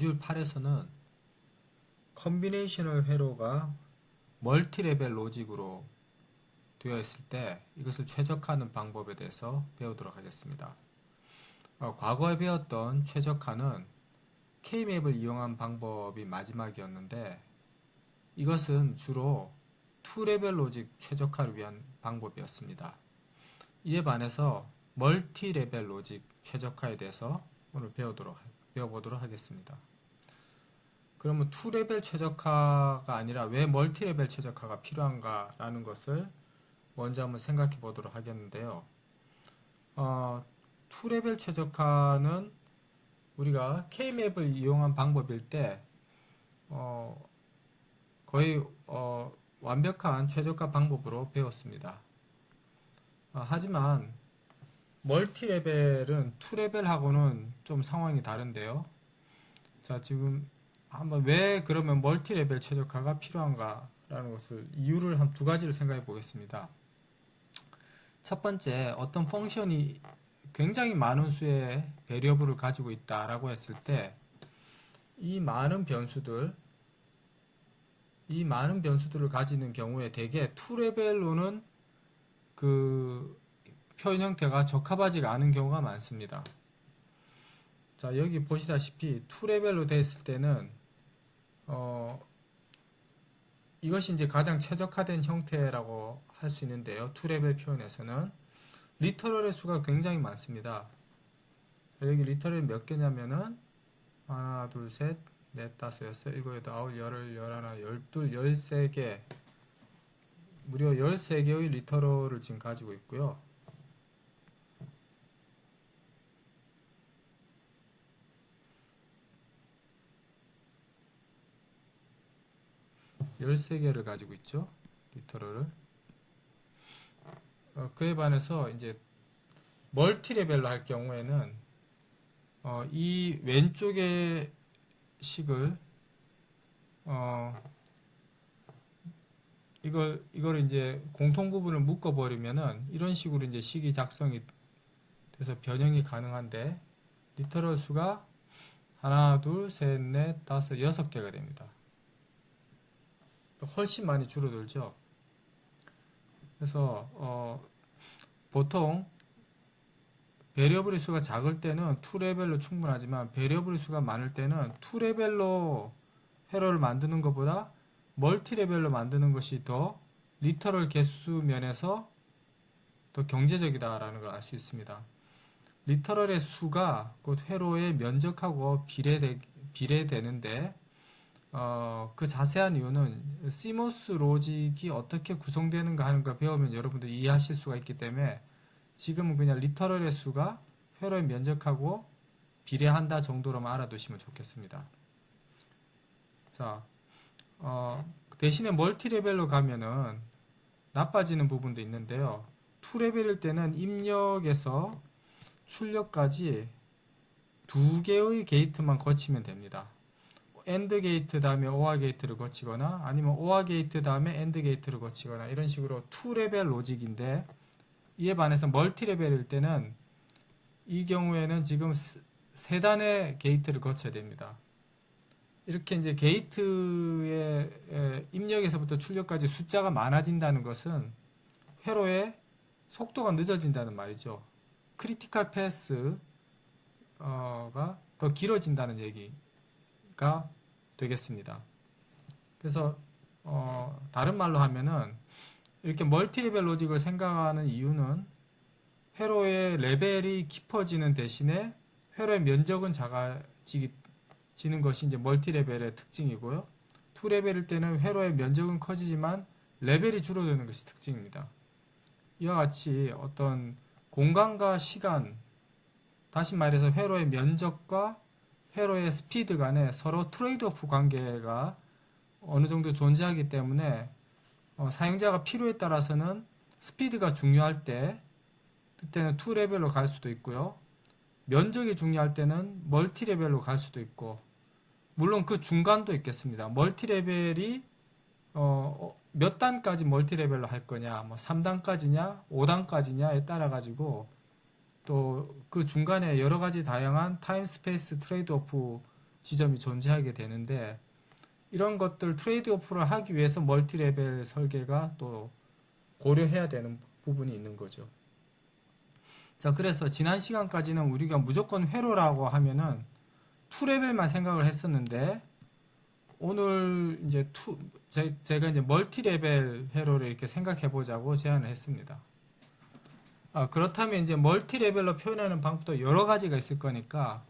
모듈 8에서는 컨비네이셔널 회로가 멀티레벨 로직으로 되어 있을 때 이것을 최적화하는 방법에 대해서 배우도록 하겠습니다. 과거에 배웠던 최적화는 K맵을 이용한 방법이 마지막이었는데 이것은 주로 2레벨 로직 최적화를 위한 방법이었습니다. 이에 반해서 멀티레벨 로직 최적화에 대해서 오늘 배워보도록 하겠습니다. 그러면 2레벨 최적화가 아니라 왜 멀티레벨 최적화가 필요한가 라는 것을 먼저 한번 생각해 보도록 하겠는데요. 2레벨 최적화는 우리가 K맵을 이용한 방법일 때 거의 완벽한 최적화 방법으로 배웠습니다. 하지만 멀티레벨은 2레벨하고는 좀 상황이 다른데요. 자, 지금 한번 왜 그러면 멀티레벨 최적화가 필요한가 라는 것을 이유를 한 두 가지를 생각해 보겠습니다. 첫 번째, 어떤 펑션이 굉장히 많은 수의 베리어블을 가지고 있다라고 했을 때 이 많은 변수들을 가지는 경우에 대개 2레벨로는 그 표현 형태가 적합하지가 않은 경우가 많습니다. 자, 여기 보시다시피 2레벨로 됐을 때는 이것이 이제 가장 최적화된 형태라고 할 수 있는데요. 2레벨 표현에서는 리터럴의 수가 굉장히 많습니다. 여기 리터럴이 몇 개냐면은 하나, 둘, 셋, 넷, 다섯, 여섯, 일곱, 여덟, 아홉, 열흘, 열하나, 열둘, 13개 무려 13개의 리터럴을 지금 가지고 있고요. 열세 개를 가지고 있죠. 리터럴을. 그에 반해서 이제 멀티레벨로 할 경우에는 이 왼쪽의 식을 이걸 이제 공통 부분을 묶어 버리면은 이런 식으로 이제 식이 작성이 돼서 변형이 가능한데 리터럴 수가 하나, 둘, 셋, 넷, 다섯, 6개가 됩니다. 훨씬 많이 줄어들죠. 그래서 보통 베리어블의 수가 작을 때는 2레벨로 충분하지만 베리어블의 수가 많을 때는 2레벨로 회로를 만드는 것보다 멀티레벨로 만드는 것이 더 리터럴 개수 면에서 더 경제적이다라는 걸 알 수 있습니다. 리터럴의 수가 곧 회로의 면적하고 비례되는데 그 자세한 이유는 시모스 로직이 어떻게 구성되는가 하는 걸 배우면 여러분들 이해하실 수가 있기 때문에 지금은 그냥 리터럴의 수가 회로의 면적하고 비례한다 정도로만 알아두시면 좋겠습니다. 자, 대신에 멀티레벨로 가면은 나빠지는 부분도 있는데요. 2레벨일 때는 입력에서 출력까지 2개의 게이트만 거치면 됩니다. AND 게이트 다음에 OR 게이트를 거치거나 아니면 OR 게이트 다음에 AND 게이트를 거치거나 이런 식으로 2레벨 로직인데 이에 반해서 멀티레벨일 때는 이 경우에는 지금 3단의 게이트를 거쳐야 됩니다. 이렇게 이제 게이트의 입력에서부터 출력까지 숫자가 많아진다는 것은 회로의 속도가 늦어진다는 말이죠. 크리티컬 패스가 더 길어진다는 얘기가 되겠습니다. 그래서 다른 말로 하면은 이렇게 멀티레벨 로직을 생각하는 이유는 회로의 레벨이 깊어지는 대신에 회로의 면적은 작아지는 것이 이제 멀티레벨의 특징이고요. 2레벨일 때는 회로의 면적은 커지지만 레벨이 줄어드는 것이 특징입니다. 이와 같이 어떤 공간과 시간, 다시 말해서 회로의 면적과 회로의 스피드 간에 서로 트레이드오프 관계가 어느 정도 존재하기 때문에 사용자가 필요에 따라서는 스피드가 중요할 때 그때는 2레벨로 갈 수도 있고요. 면적이 중요할 때는 멀티레벨로 갈 수도 있고 물론 그 중간도 있겠습니다. 멀티레벨이 몇 단까지 멀티레벨로 할 거냐, 뭐 3단까지냐, 5단까지냐에 따라 가지고 또 그 중간에 여러 가지 다양한 타임 스페이스 트레이드 오프 지점이 존재하게 되는데, 이런 것들 트레이드오프를 하기 위해서 멀티레벨 설계가 또 고려해야 되는 부분이 있는 거죠. 자, 그래서 지난 시간까지는 우리가 무조건 회로라고 하면은 2레벨만 생각을 했었는데, 오늘 이제 제가 이제 멀티레벨 회로를 이렇게 생각해 보자고 제안을 했습니다. 그렇다면 이제 멀티레벨로 표현하는 방법도 여러 가지가 있을 거니까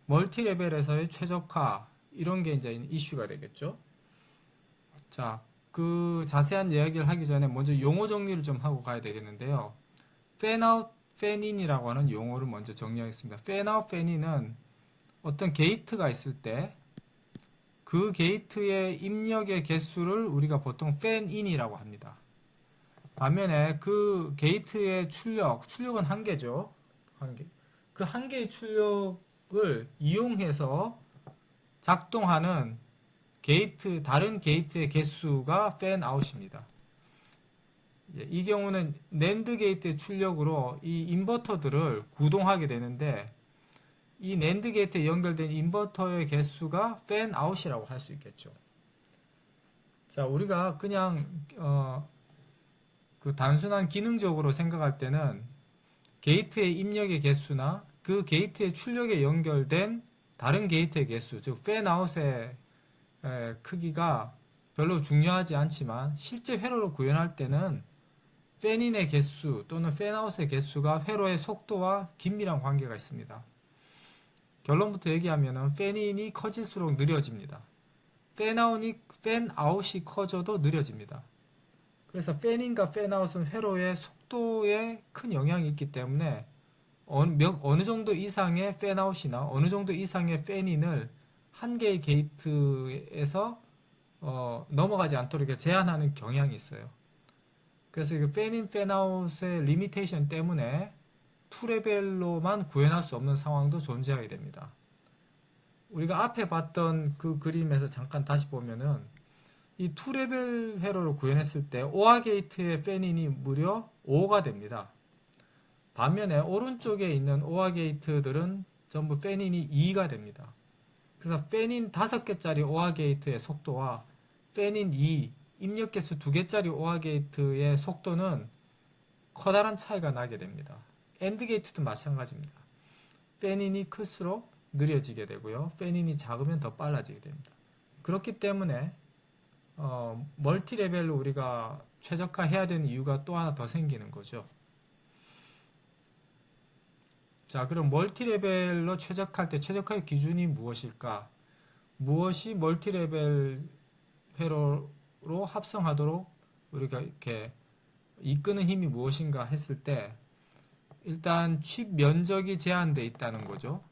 멀티레벨에서의 최적화 이런 게 이제 이슈가 되겠죠. 자, 그 자세한 이야기를 하기 전에 먼저 용어 정리를 좀 하고 가야 되겠는데요. 팬아웃, 팬인이라고 하는 용어를 먼저 정리하겠습니다. 팬아웃, 팬인은 어떤 게이트가 있을 때 그 게이트의 입력의 개수를 우리가 보통 팬인이라고 합니다. 반면에 그 게이트의 출력은 한 개죠. 한 개. 그 한 개의 출력을 이용해서 작동하는 다른 게이트의 개수가 팬아웃입니다. 이 경우는 낸드 게이트의 출력으로 이 인버터들을 구동하게 되는데, 이 낸드 게이트에 연결된 인버터의 개수가 팬아웃이라고 할 수 있겠죠. 자, 우리가 그냥 그 단순한 기능적으로 생각할 때는 게이트의 입력의 개수나 그 게이트의 출력에 연결된 다른 게이트의 개수, 즉 팬아웃의 크기가 별로 중요하지 않지만, 실제 회로로 구현할 때는 팬인의 개수 또는 팬아웃의 개수가 회로의 속도와 긴밀한 관계가 있습니다. 결론부터 얘기하면 팬인이 커질수록 느려집니다. 팬아웃이 커져도 느려집니다. 그래서 팬인과 팬아웃은 회로의 속도에 큰 영향이 있기 때문에 어느 정도 이상의 팬아웃이나 어느 정도 이상의 팬인을 한 개의 게이트에서 넘어가지 않도록 제한하는 경향이 있어요. 그래서 이 팬인, 팬아웃의 리미테이션 때문에 2레벨로만 구현할 수 없는 상황도 존재하게 됩니다. 우리가 앞에 봤던 그 그림에서 잠깐 다시 보면은 이 2레벨 회로를 구현했을 때 OR 게이트의 팬인이 무려 5가 됩니다. 반면에 오른쪽에 있는 OR 게이트들은 전부 팬인이 2가 됩니다. 그래서 팬인 5개짜리 OR 게이트의 속도와 팬인 2, 입력 개수 2개짜리 OR 게이트의 속도는 커다란 차이가 나게 됩니다. AND 게이트도 마찬가지입니다. 팬인이 클수록 느려지게 되고요. 팬인이 작으면 더 빨라지게 됩니다. 그렇기 때문에 멀티 레벨로 우리가 최적화해야 되는 이유가 또 하나 더 생기는 거죠. 자, 그럼 멀티 레벨로 최적화할 때 최적화의 기준이 무엇일까? 무엇이 멀티 레벨 회로로 합성하도록 우리가 이렇게 이끄는 힘이 무엇인가 했을 때, 일단 칩 면적이 제한되어 있다는 거죠.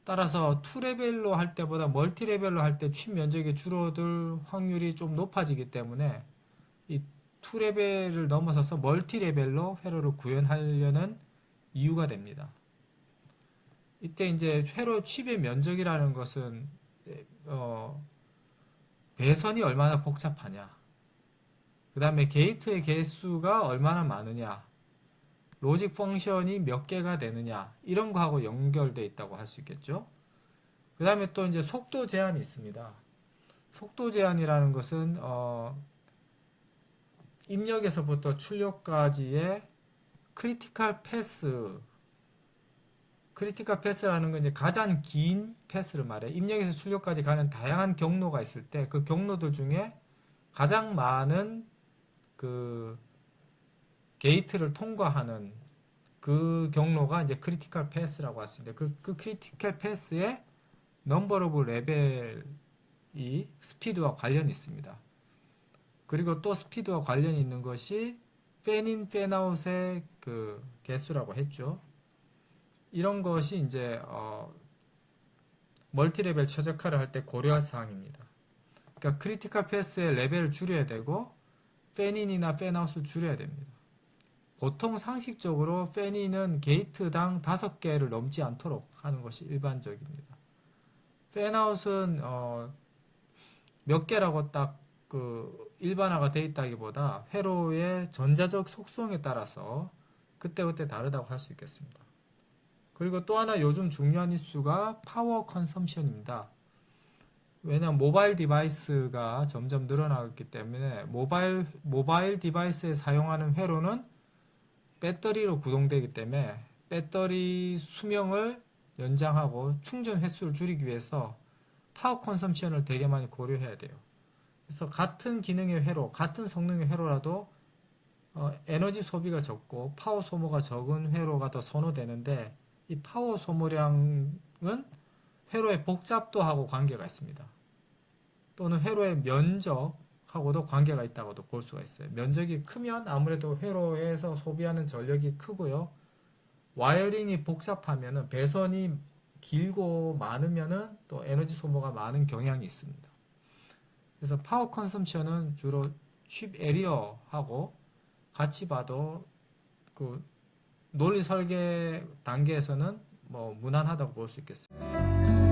따라서 2레벨로 할 때보다 멀티레벨로 할 때 칩 면적이 줄어들 확률이 좀 높아지기 때문에 이 2레벨을 넘어서서 멀티레벨로 회로를 구현하려는 이유가 됩니다. 이때 이제 회로 칩의 면적이라는 것은 배선이 얼마나 복잡하냐, 그 다음에 게이트의 개수가 얼마나 많으냐, 로직 펑션이 몇 개가 되느냐, 이런 거하고 연결되어 있다고 할 수 있겠죠. 그 다음에 또 이제 속도 제한이 있습니다. 속도 제한이라는 것은 입력에서부터 출력까지의 크리티컬 패스라는 건 이제 가장 긴 패스를 말해. 입력에서 출력까지 가는 다양한 경로가 있을 때 그 경로들 중에 가장 많은 그 게이트를 통과하는 그 경로가 이제 크리티컬 패스라고 할 수 있는데, 그 크리티컬 패스의 넘버 오브 레벨이 스피드와 관련이 있습니다. 그리고 또 스피드와 관련이 있는 것이 팬인, 팬아웃의 그 개수라고 했죠. 이런 것이 이제 멀티레벨 최적화를 할 때 고려할 사항입니다. 그러니까 크리티컬 패스의 레벨을 줄여야 되고 팬인이나 팬아웃을 줄여야 됩니다. 보통 상식적으로 팬인은 게이트당 5개를 넘지 않도록 하는 것이 일반적입니다. 팬아웃은 몇 개라고 딱 그 일반화가 되어 있다기보다 회로의 전자적 속성에 따라서 그때그때 다르다고 할 수 있겠습니다. 그리고 또 하나 요즘 중요한 이슈가 파워 컨섬션입니다. 왜냐하면 모바일 디바이스가 점점 늘어나기 때문에 모바일 디바이스에 사용하는 회로는 배터리로 구동되기 때문에 배터리 수명을 연장하고 충전 횟수를 줄이기 위해서 파워 컨섬션을 되게 많이 고려해야 돼요. 그래서 같은 기능의 회로, 같은 성능의 회로라도 에너지 소비가 적고 파워 소모가 적은 회로가 더 선호되는데, 이 파워 소모량은 회로의 복잡도하고 관계가 있습니다. 또는 회로의 면적하고도 관계가 있다고도 볼 수가 있어요. 면적이 크면 아무래도 회로에서 소비하는 전력이 크고요. 와이어링이 복잡하면은, 배선이 길고 많으면은 또 에너지 소모가 많은 경향이 있습니다. 그래서 파워 컨섬션은 주로 칩 에리어하고 같이 봐도 그 논리 설계 단계에서는 뭐 무난하다고 볼 수 있겠습니다.